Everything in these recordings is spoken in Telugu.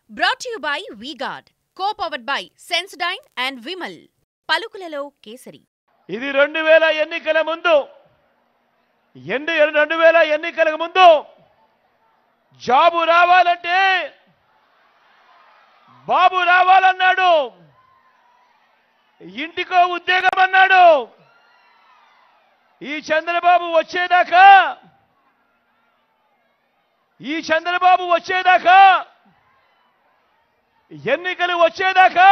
Brought to you by V-Guard, co-powered by Sensodyne and Vimal. పలుకులలో kesari. ఇది 2000 ఎన్నికల ముందు 2000 ఎన్నికలకు ముందు జాబు రావాలంటే బాబు రావాలన్నాడు. ఇంటికో ఉద్యోగం అన్నాడు. ఈ చంద్రబాబు వచ్చేదాకా ఎన్నికలు వచ్చేదాకా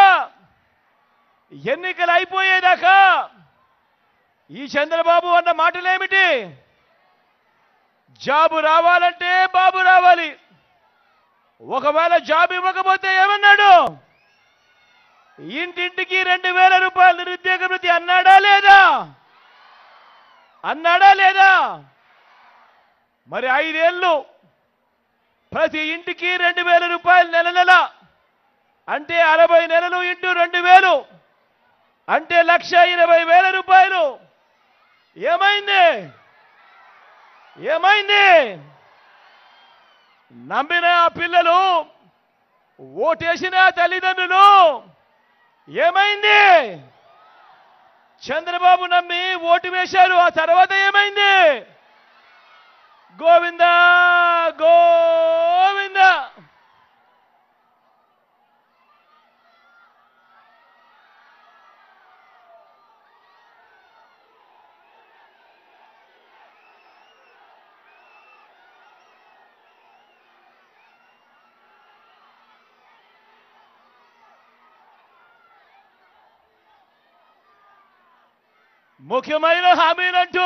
ఎన్నికలు అయిపోయేదాకా ఈ చంద్రబాబు అన్న మాటలేమిటి? జాబు రావాలంటే బాబు రావాలి. ఒకవేళ జాబ్ ఇవ్వకపోతే ఏమన్నాడు? ఇంటింటికి 2000 రూపాయలు నిరుద్యోగ వృత్తి అన్నాడా లేదా? మరి 5 ఏళ్ళు ప్రతి ఇంటికి 2000 రూపాయలు నెల అంటే 60 నెలలు ఇంటూ 2000 అంటే 1,20,000 రూపాయలు. ఏమైంది? నమ్మిన పిల్లలు, ఓటేసిన తల్లిదండ్రులు ఏమైంది? చంద్రబాబు నమ్మి ఓటు వేశారు. ఆ తర్వాత ఏమైంది? గోవిందా గోవిందా. ముఖ్యమైన హామీలంటూ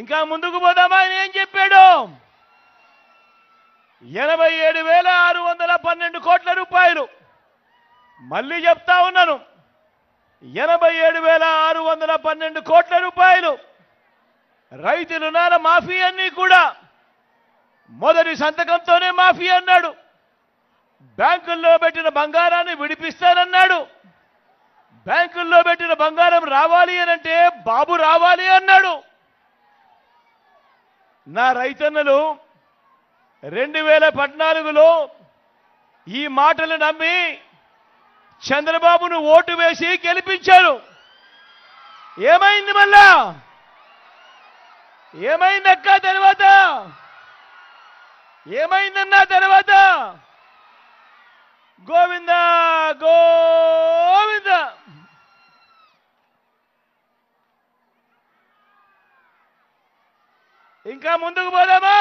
ఇంకా ముందుకు పోదామా అని ఏం చెప్పాడు? 87,612 కోట్ల రూపాయలు. మళ్ళీ చెప్తా ఉన్నాను, 87,612 కోట్ల రూపాయలు. రైతు రుణాల మాఫీ అన్నీ కూడా మొదటి సంతకంతోనే మాఫీ అన్నాడు. బ్యాంకుల్లో పెట్టిన బంగారాన్ని విడిపిస్తానన్నాడు. బ్యాంకుల్లో పెట్టిన బంగారం రావాలి అనంటే బాబు రావాలి అన్నాడు. నా రైతన్నలు 2014లో ఈ మాటలు నమ్మి చంద్రబాబును ఓటు వేసి గెలిపించారు. ఏమైంది మళ్ళా? ఏమైందక్క తర్వాత? ఏమైందన్నా తర్వాత? గోవిందా గోవిందా. ఇంకా ముందుకు పోదామా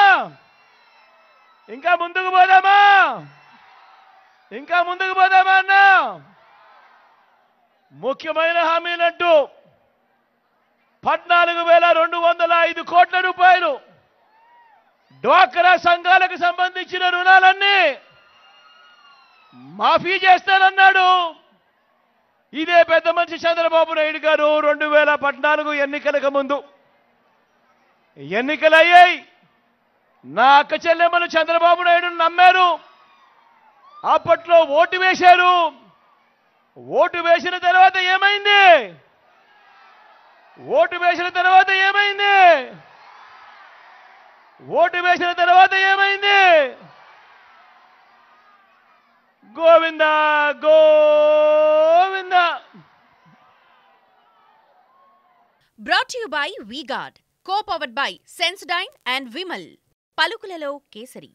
అన్నా? ముఖ్యమైన హామీలంటూ 14,205 కోట్ల రూపాయలు డ్వాక్రా సంఘాలకు సంబంధించిన రుణాలన్నీ మాఫీ చేస్తానన్నాడు. ఇదే పెద్ద మనిషి చంద్రబాబు నాయుడు గారు 2014 ఎన్నికలకు ముందు ఎన్నికలయ్యాయి. నా అక్క చెల్లెమ్మలు చంద్రబాబు నాయుడును నమ్మారు. అప్పట్లో ఓటు వేశారు. ఓటు వేసిన తర్వాత ఏమైంది? Govinda Govinda. Brought to you by V-Guard, co-powered by Sensodyne and Vimal. పలుకులలో kesari.